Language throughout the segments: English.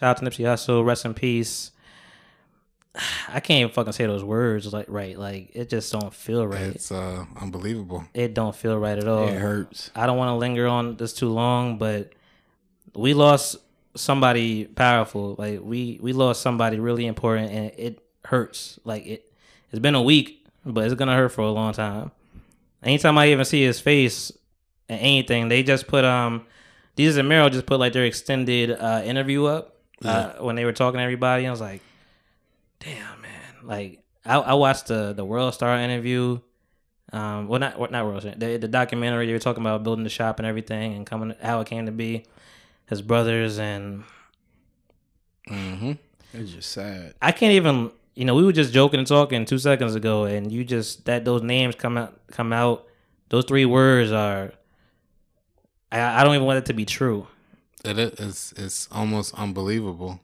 Shout out to Nipsey Hussle, rest in peace. I can't even fucking say those words right. Like it just don't feel right. It's unbelievable. It don't feel right at all. It hurts. I don't want to linger on this too long, but we lost somebody powerful. Like we lost somebody really important, and it hurts. Like it's been a week, but it's gonna hurt for a long time. Anytime I even see his face and anything, they just put Jesus and Meryl just put like their extended interview up when they were talking to everybody. I was like, damn, man. Like I watched the World Star interview. Well, not World Star. The documentary they were talking about building the shop and everything and how it came to be. His brothers and It's just sad. I can't even. We were just joking and talking 2 seconds ago, and you just those names come out. Those 3 words are. I don't even want it to be true. It's almost unbelievable.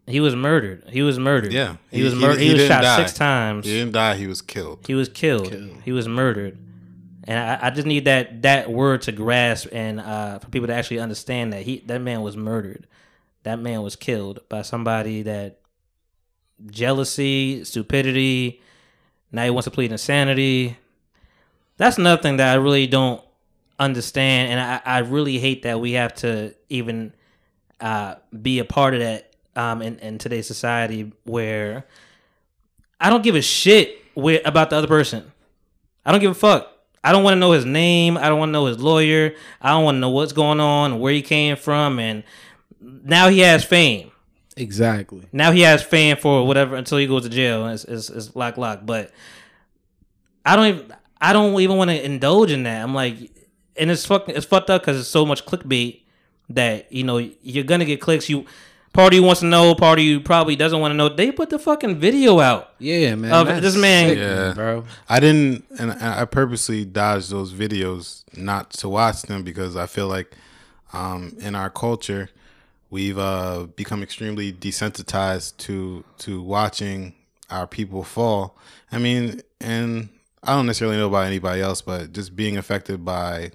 He was murdered. Yeah, he was murdered. He was shot die. 6 times. He didn't die. He was killed. He was killed. He was murdered. And I just need that word to grasp and for people to actually understand that that man was murdered. That man was killed by somebody that jealousy, stupidity. Now he wants to plead insanity. That's another thing that I really don't understand, and I really hate that we have to even be a part of that in today's society where I don't give a shit about the other person. I don't give a fuck. I don't want to know his name. I don't want to know his lawyer. I don't want to know what's going on, where he came from, and now he has fame. Exactly. Now he has fame for whatever until he goes to jail. It's lock. But I don't even want to indulge in that. I'm like, and it's fucked up because it's so much clickbait that you're gonna get clicks. Part of you wants to know, part of you probably doesn't want to know. They put the fucking video out. Yeah, man. Of this man. Yeah, bro. I didn't, and I purposely dodged those videos not to watch them because I feel like in our culture we've become extremely desensitized to watching our people fall. I mean, and I don't necessarily know about anybody else, but just being affected by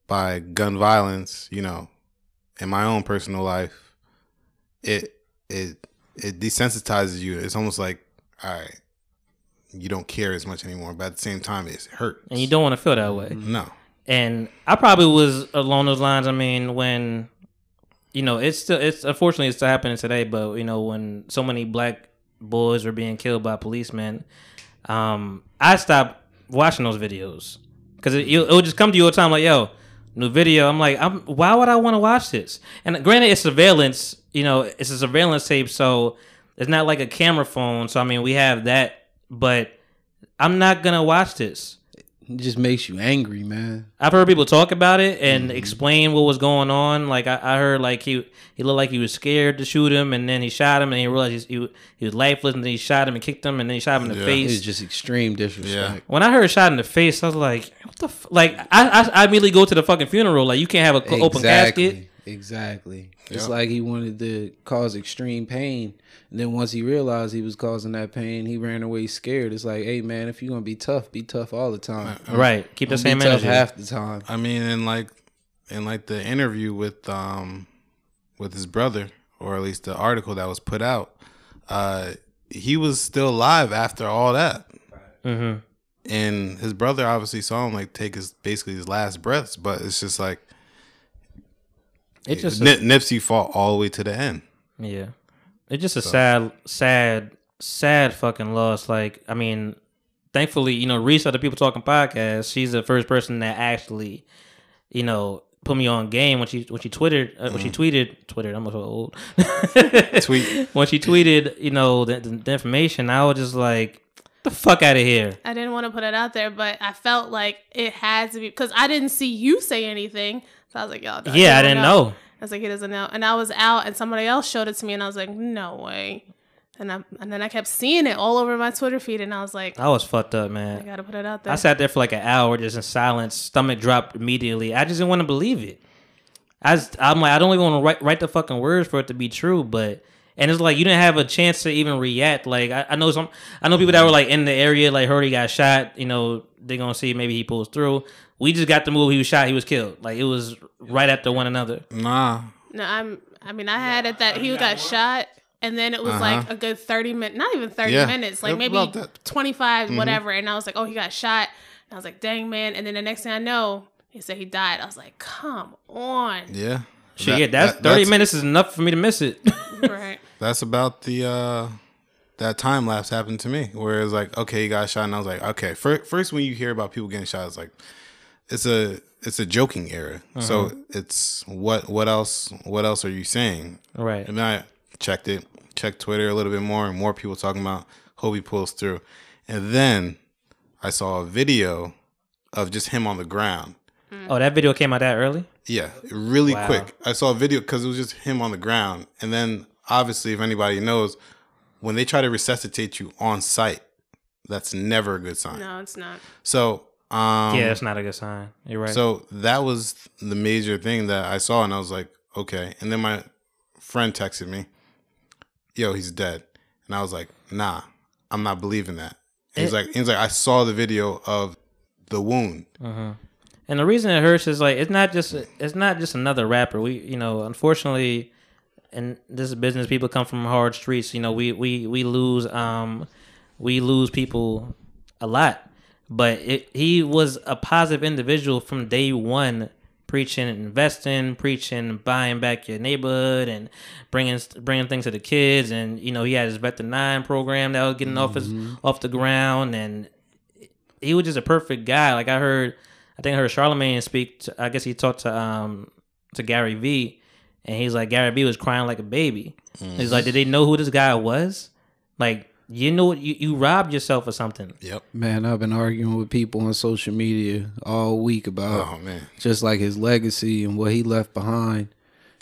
gun violence, in my own personal life, it desensitizes you. It's almost like, all right, you don't care as much anymore, but at the same time, it hurts. And you don't want to feel that way. No. And I probably was along those lines. I mean, when it's unfortunately it's still happening today. But when so many black boys were being killed by policemen, I stopped watching those videos because it would just come to you all the time like, yo, new video. I'm like, why would I want to watch this? And granted, it's surveillance. It's a surveillance tape, so it's not like a camera phone. So I mean, we have that, but I'm not gonna watch this. It just makes you angry, man. I've heard people talk about it and explain what was going on. Like I heard, like he looked like he was scared to shoot him, and then he shot him, and he realized he was lifeless, and then he shot him and kicked him, and then he shot him in the face. It's just extreme disrespect. Yeah. When I heard shot in the face, I was like, "What the?" Like I immediately go to the fucking funeral. Like you can't have an open casket. Exactly. Yep. It's like he wanted to cause extreme pain. And then once he realized he was causing that pain, he ran away scared. It's like, hey, man, if you're going to be tough all the time. Right. Keep the same be tough energy. half the time. I mean, in the interview with his brother, or at least the article that was put out, he was still alive after all that. Mm-hmm. And his brother obviously saw him take his last breaths, but it's just like Nipsey fought all the way to the end. Yeah. It's just a sad fucking loss. Like, I mean, thankfully, Reese of the People Talking podcast, she's the first person that actually, put me on game when she tweeted, I'm so old. Tweet. When she tweeted, the information, I was just like, the fuck out of here. I didn't want to put it out there, but I felt like it had to be, because I didn't see you say anything. So I was like, yo, I didn't know. I was like, he doesn't know. And I was out and somebody else showed it to me and I was like, no way. And then I kept seeing it all over my Twitter feed and I was like, I was fucked up, man. I gotta put it out there. I sat there for like an hour just in silence, stomach dropped immediately. I just didn't want to believe it. I'm like, I don't even want to write the fucking words for it to be true, but And it's like you didn't have a chance to even react. Like I know people that were like in the area, like heard he got shot. You know, they're gonna see maybe he pulls through. We just got the move. He was shot. He was killed. Like it was right after one another. Nah. No, I had it that he got shot, and then it was like a good 30 minutes, not even 30 minutes, like maybe 25, whatever. And I was like, oh, he got shot. And I was like, dang, man. And then the next thing I know, he said he died. I was like, come on. Yeah. Shit, that's 30 minutes is enough for me to miss it. Right. That's about the that time lapse happened to me, where it's like, okay, he got shot, and I was like, okay. First, when you hear about people getting shot, it's like it's a joking era. So it's what else are you saying? Right. And then I checked Twitter a little bit more, and more people talking about hope he pulls through. And then I saw a video of just him on the ground. Oh, that video came out that early? Yeah, really quick. I saw a video because it was just him on the ground. And then, obviously, if anybody knows, when they try to resuscitate you on site, that's never a good sign. No, it's not. So, yeah, it's not a good sign. You're right. So that was the major thing that I saw, and I was like, okay. And then my friend texted me, yo, he's dead. And I was like, nah, I'm not believing that. He's like, I saw the video of the wound. And the reason it hurts is like it's not just another rapper. We, you know, unfortunately, in this business, people come from hard streets. You know, we lose people a lot. But he was a positive individual from day one, preaching investing, preaching buying back your neighborhood, and bringing things to the kids. And you know, he had his Veteran 9 program that was getting off the ground, and he was just a perfect guy. Like I think I heard Charlamagne speak. I guess he talked to Gary V, and he's like, Gary V was crying like a baby. He's like, did they know who this guy was? Like, you know, you robbed yourself or something. Yep. Man, I've been arguing with people on social media all week about just like his legacy and what he left behind.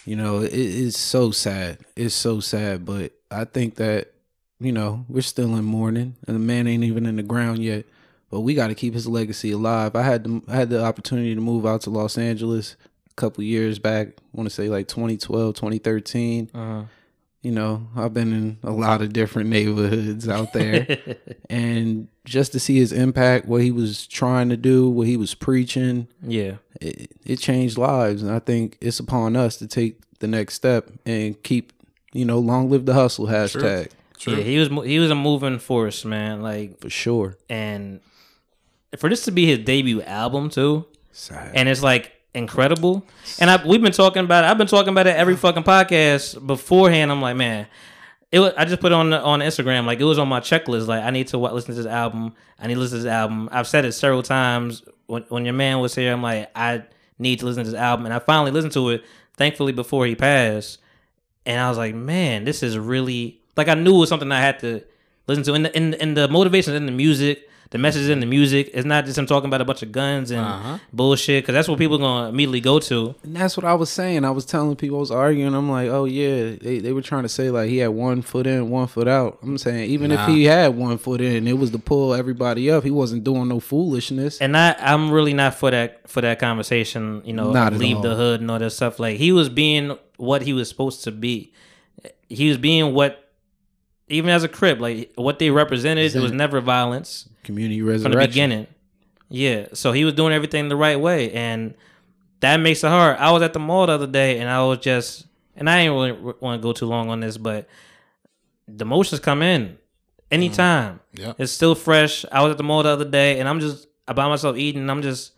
You know, it's so sad. It's so sad. But I think that, you know, we're still in mourning, and the man ain't even in the ground yet. But we got to keep his legacy alive. I had the opportunity to move out to Los Angeles a couple years back. I want to say like 2012, 2013. You know, I've been in a lot of different neighborhoods out there. And just to see his impact, what he was trying to do, what he was preaching, it changed lives. And I think it's upon us to take the next step and keep, you know, long live the hustle hashtag. True. Yeah, he was a moving force, man. Like For sure. And for this to be his debut album too, sad. And it's like incredible. And I've been talking about it every fucking podcast beforehand. I'm like, man, I just put it on Instagram. Like it was on my checklist. Like I need to listen to this album. I've said it several times. When your man was here, I'm like, I need to listen to this album, and I finally listened to it. Thankfully, before he passed, and I was like, man, this is really like I knew it was something I had to listen to. And the motivations in the music. The message in the music is not just him talking about a bunch of guns and bullshit, because that's what people are going to immediately go to. And that's what I was saying. I was telling people, I was arguing. I'm like, oh, yeah, they were trying to say like he had 1 foot in, 1 foot out. I'm saying even if he had 1 foot in, it was to pull everybody up. He wasn't doing no foolishness. And I'm really not for that conversation, you know, leave the hood and all that stuff. Like he was being what he was supposed to be. He was being what, even as a Crip, like what they represented, it was never violence. Community resurrection. From the beginning. Yeah. So he was doing everything the right way. And that makes it hard. I was at the mall the other day, and I was just, and I ain't really want to go too long on this, but the emotions come in anytime. It's still fresh. I was at the mall the other day, and I'm just by myself eating, and I'm just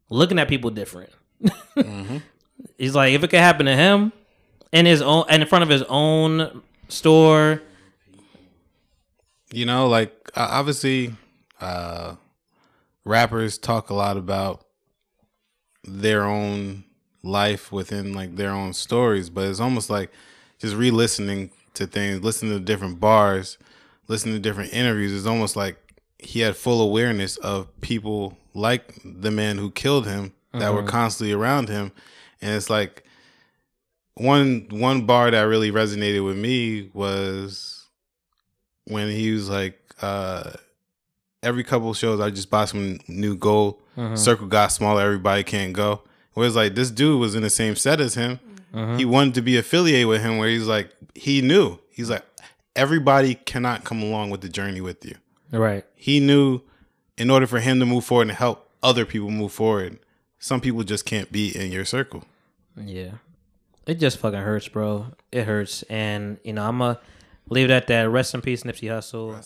looking at people different. He's like, if it could happen to him in his own, and in front of his own store. You know, like obviously rappers talk a lot about their own life within like their own stories, but it's almost like just re-listening to things, listening to different bars, listening to different interviews. It's almost like he had full awareness of people like the man who killed him that were constantly around him. And it's like one bar that really resonated with me was when he was like, every couple of shows, I just buy some new gold. Circle got smaller, everybody can't go. Whereas like this dude was in the same set as him. He wanted to be affiliated with him, where he's like, he knew. He's like, everybody cannot come along with the journey with you. Right. He knew in order for him to move forward and help other people move forward, some people just can't be in your circle. Yeah. It just fucking hurts, bro. It hurts. And, I'm going to leave it at that. Rest in peace, Nipsey Hussle.